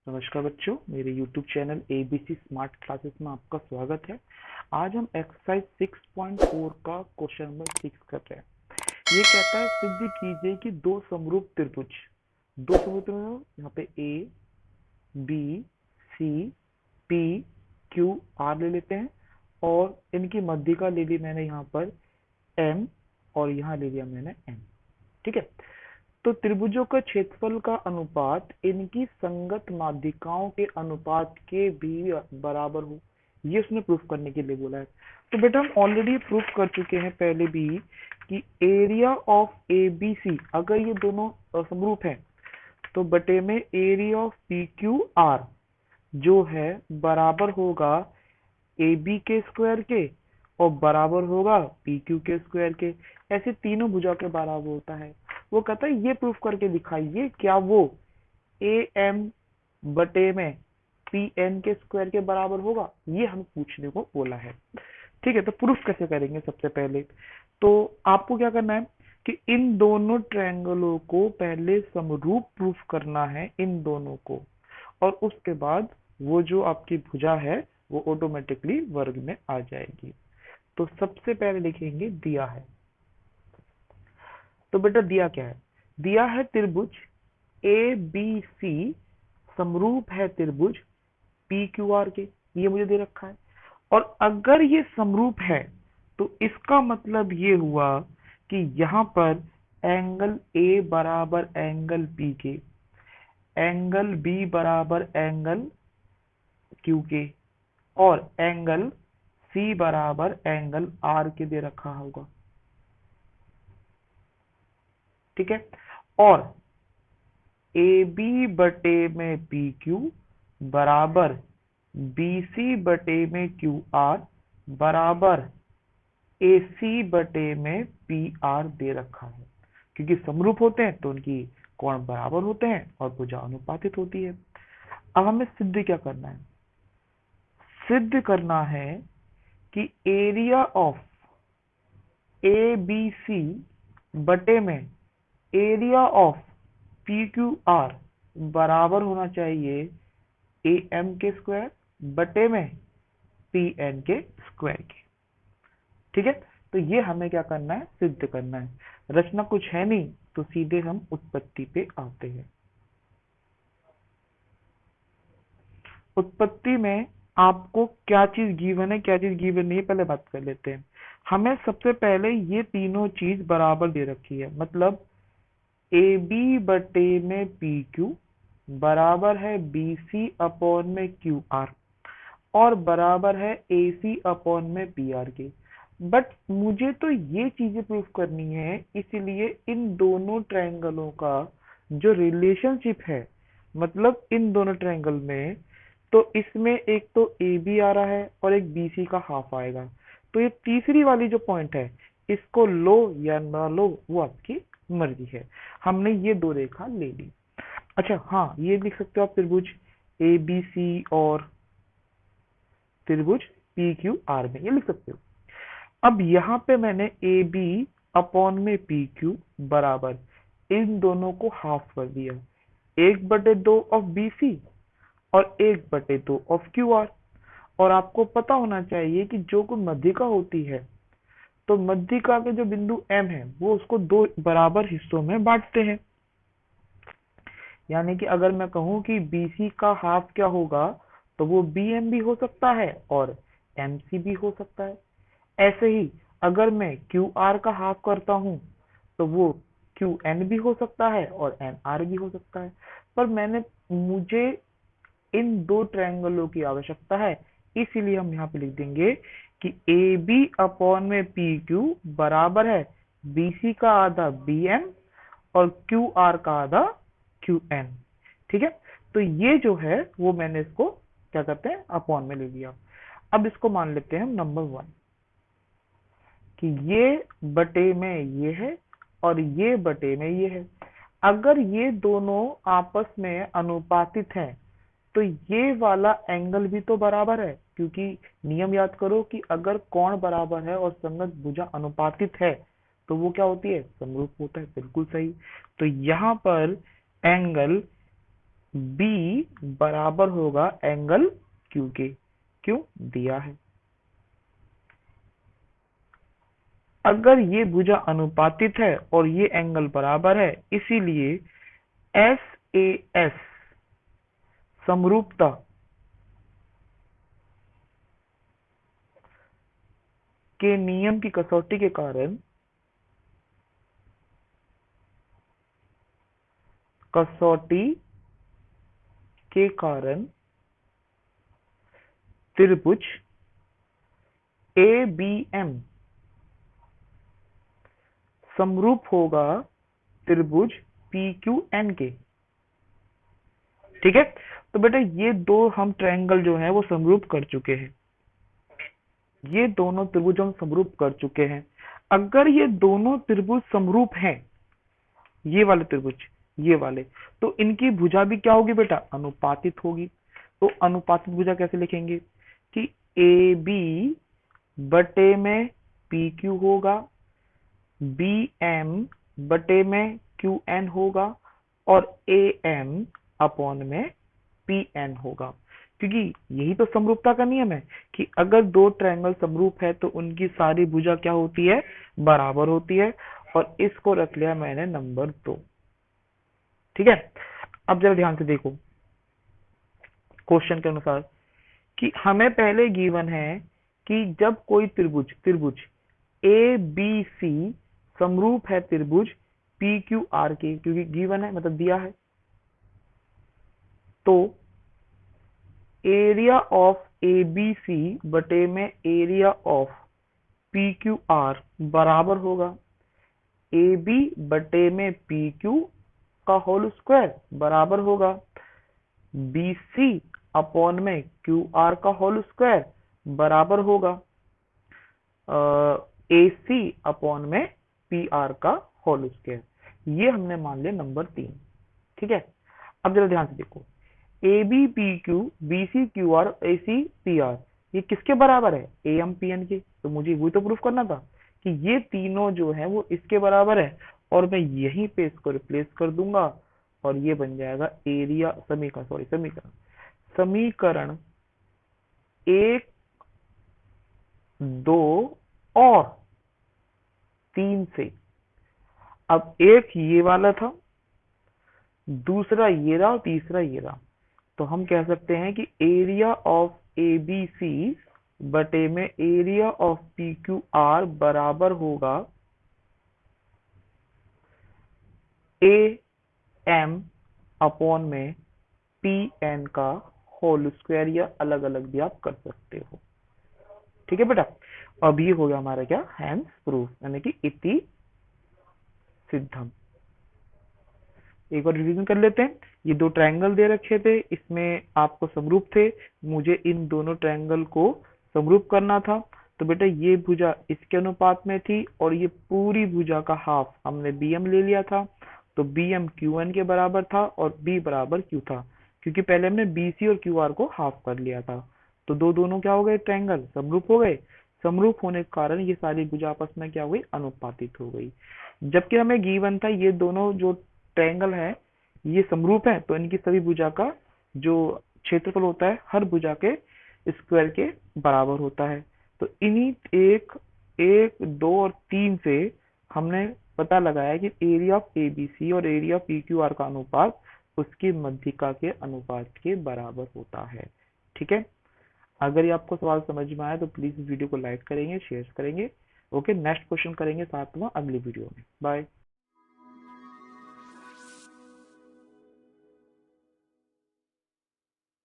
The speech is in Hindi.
नमस्कार बच्चों, मेरे YouTube channel ABC smart classes में आपका स्वागत है। आज हम एक्सरसाइज 6.4 का क्वेश्चन नंबर 6 कर रहे हैं। ये कहता है सिद्ध कीजिए कि दो समरूप त्रिभुज, दो समरूप त्रिभुज यहाँ पे A, B, C, P, Q, R ले लेते हैं और इनकी मध्य का ले ली मैंने यहाँ पर M और यहाँ ले लिया मैंने N। ठीक है, तो त्रिभुजों का क्षेत्रफल का अनुपात इनकी संगत माध्यिकाओं के अनुपात के भी बराबर हो, ये उसने प्रूफ करने के लिए बोला है। तो बेटा हम ऑलरेडी प्रूफ कर चुके हैं पहले भी कि area of A B C, अगर ये दोनों समरूप हैं तो बटे में area of P Q R जो है बराबर होगा ए बी के स्क्वायर के और बराबर होगा पी क्यू के स्क्वायर के। ऐसे तीनों भुजा के बराबर होता है। वो कहता है ये प्रूफ करके दिखाइए क्या वो ए एम बटे में पी एन के स्क्वायर के बराबर होगा, ये हमें पूछने को बोला है। ठीक है, तो प्रूफ कैसे करेंगे? सबसे पहले तो आपको क्या करना है कि इन दोनों ट्रायंगलों को पहले समरूप प्रूफ करना है, इन दोनों को, और उसके बाद वो जो आपकी भुजा है वो ऑटोमेटिकली वर्ग में आ जाएगी। तो सबसे पहले लिखेंगे दिया है। तो बेटा दिया क्या है? दिया है त्रिभुज ए बी सी समरूप है त्रिभुज पी क्यू आर के, ये मुझे दे रखा है। और अगर ये समरूप है तो इसका मतलब ये हुआ कि यहाँ पर एंगल ए बराबर एंगल पी के, एंगल बी बराबर एंगल क्यू के और एंगल सी बराबर एंगल आर के दे रखा होगा। ठीक है, और ए बी बटे में पी क्यू बराबर बी सी बटे में क्यू आर बराबर ए सी बटे में पी आर दे रखा है। क्योंकि समरूप होते हैं तो उनकी कोण बराबर होते हैं और भुजा अनुपातित होती है। अब हमें सिद्ध क्या करना है? सिद्ध करना है कि area of A B C बटे में area of P Q R बराबर होना चाहिए ए एम के स्क्वायर बटे में पी एन के स्क्वायर के। ठीक है, तो ये हमें क्या करना है? सिद्ध करना है। रचना कुछ है नहीं तो सीधे हम उत्पत्ति पे आते हैं। उत्पत्ति में आपको क्या चीज गिवन है, क्या चीज गिवन नहीं है, पहले बात कर लेते हैं। हमें सबसे पहले ये तीनों चीज बराबर दे रखी है, मतलब ए बी बटे में पी क्यू बराबर है बी सी अपॉन में क्यू आर और बराबर है ए सी अपॉन में पी आर के। बट मुझे तो ये चीजें प्रूफ करनी है, इसलिए इन दोनों ट्रायंगलों का जो रिलेशनशिप है, मतलब इन दोनों ट्रायंगल में, तो इसमें एक तो ए बी आ रहा है और एक बी सी का हाफ आएगा। तो ये तीसरी वाली जो पॉइंट है, इसको लो या ना लो वो आपकी मर्जी है। हमने ये दो रेखा ले ली। अच्छा हाँ, ये लिख सकते हो आप त्रिभुज ए बी सी और त्रिभुज पी क्यू आर में, ये लिख सकते हो। अब यहाँ पे मैंने ए बी अपॉन में पी क्यू बराबर इन दोनों को हाफ कर दिया, 1/2 ऑफ बी सी और 1/2 ऑफ क्यू आर। और आपको पता होना चाहिए कि जो कोई मध्यिका होती है तो मध्यिका के जो बिंदु एम है वो उसको दो बराबर हिस्सों में बांटते हैं। यानी कि अगर मैं कहूं कि बीसी का हाफ क्या होगा तो वो बी एम भी हो सकता है और एम सी भी हो सकता है। ऐसे ही अगर मैं क्यू आर का हाफ करता हूं तो वो क्यू एन भी हो सकता है और एन आर भी हो सकता है। पर मुझे इन दो ट्रायंगलों की आवश्यकता है, इसीलिए हम यहाँ पे लिख देंगे कि ए बी अपॉन में पी क्यू बराबर है बी सी का आधा बी एम और क्यू आर का आधा क्यू एन। ठीक है, तो ये जो है वो मैंने इसको क्या कहते हैं अपॉन में ले लिया। अब इसको मान लेते हैं नंबर 1 कि ये बटे में ये है और ये बटे में ये है। अगर ये दोनों आपस में अनुपातित हैं तो ये वाला एंगल भी तो बराबर है, क्योंकि नियम याद करो कि अगर कोण बराबर है और संगत भुजा अनुपातित है तो वो क्या होती है? समरूप होता है। बिल्कुल सही। तो यहाँ पर एंगल बी बराबर होगा एंगल क्यू के। क्यों दिया है? अगर ये भुजा अनुपातित है और ये एंगल बराबर है, इसीलिए एस ए एस समरूपता के नियम की कसौटी के कारण त्रिभुज ए बी एम समरूप होगा त्रिभुज पी क्यू एन के। ठीक है, तो बेटा ये दो हम ट्रायंगल जो है वो समरूप कर चुके हैं, ये दोनों त्रिभुज हम समरूप कर चुके हैं। अगर ये दोनों त्रिभुज समरूप हैं, ये वाले त्रिभुज, ये वाले, तो इनकी भुजा भी क्या होगी बेटा? अनुपातित होगी। तो अनुपातित भुजा कैसे लिखेंगे कि ए बी बटे में पी क्यू होगा, बी एम बटे में क्यू एन होगा, और ए एम अपॉन में पी एन होगा। क्योंकि यही तो समरूपता का नियम है कि अगर दो ट्रायंगल समरूप है तो उनकी सारी भुजा क्या होती है? बराबर होती है। और इसको रख लिया मैंने नंबर 2। ठीक है, अब जरा ध्यान से देखो क्वेश्चन के अनुसार कि हमें पहले गिवन है कि जब कोई त्रिभुज त्रिभुज ए बी सी समरूप है त्रिभुज पी क्यू आर के, क्योंकि गिवन है मतलब दिया है, तो area of A B C बटे में area of P Q R बराबर होगा ए बी बटे में पी क्यू का होल स्क्वायर बराबर होगा बी सी अपॉन में क्यू आर का होल स्क्वायर बराबर होगा ए सी अपॉन में पी आर का होल स्क्वायर। ये हमने मान लिया नंबर 3। ठीक है, अब जरा ध्यान से देखो, A B P Q B C Q R A C P R, ये किसके बराबर है? ए एम पी एन के। तो मुझे वही तो प्रूफ करना था कि ये तीनों जो है वो इसके बराबर है, और मैं यहीं पे इसको रिप्लेस कर दूंगा और ये बन जाएगा एरिया समीकरण 1, 2 और 3 से। अब एक ये वाला था, दूसरा ये रहा और तीसरा ये रहा, तो हम कह सकते हैं कि area of A B C बटे में area of P Q R बराबर होगा ए एम अपॉन में पी एन का होल स्क्वायर, या अलग अलग भी आप कर सकते हो। ठीक है बेटा, अब ये हो गया हमारा क्या? हैंस प्रूफ, यानी कि इति सिद्धम। एक बार रिवीजन कर लेते हैं। ये दो ट्रायंगल दे रखे थे, इसमें आपको समरूप थे, मुझे इन दोनों ट्रायंगल को समरूप करना था। तो बेटा ये भुजा इसके अनुपात में थी और ये पूरी भुजा का हाफ हमने bm ले लिया था, तो bm qn के बराबर था और b बराबर q था, क्योंकि पहले हमने bc और qr को हाफ कर लिया था। तो दोनों क्या हो गए? ट्रायंगल समरूप हो गए। समरूप होने के कारण ये सारी भुजा आपस में क्या हो गई? अनुपातित हो गई। जबकि हमें गिवन था ये दोनों जो ट्रायंगल है ये समरूप है, तो इनकी सभी भुजा का जो क्षेत्रफल होता है हर भुजा के स्क्वायर के बराबर होता है। तो इन्हीं 1, 1, 2 और 3 से हमने पता लगाया कि एरिया ऑफ एबीसी और एरिया ऑफ पीक्यूआर का अनुपात उसकी मध्यिका के अनुपात के बराबर होता है। ठीक है, अगर ये आपको सवाल समझ में आया तो प्लीज वीडियो को लाइक करेंगे, शेयर करेंगे। ओके, नेक्स्ट क्वेश्चन करेंगे 7वां अगली वीडियो में। बाय।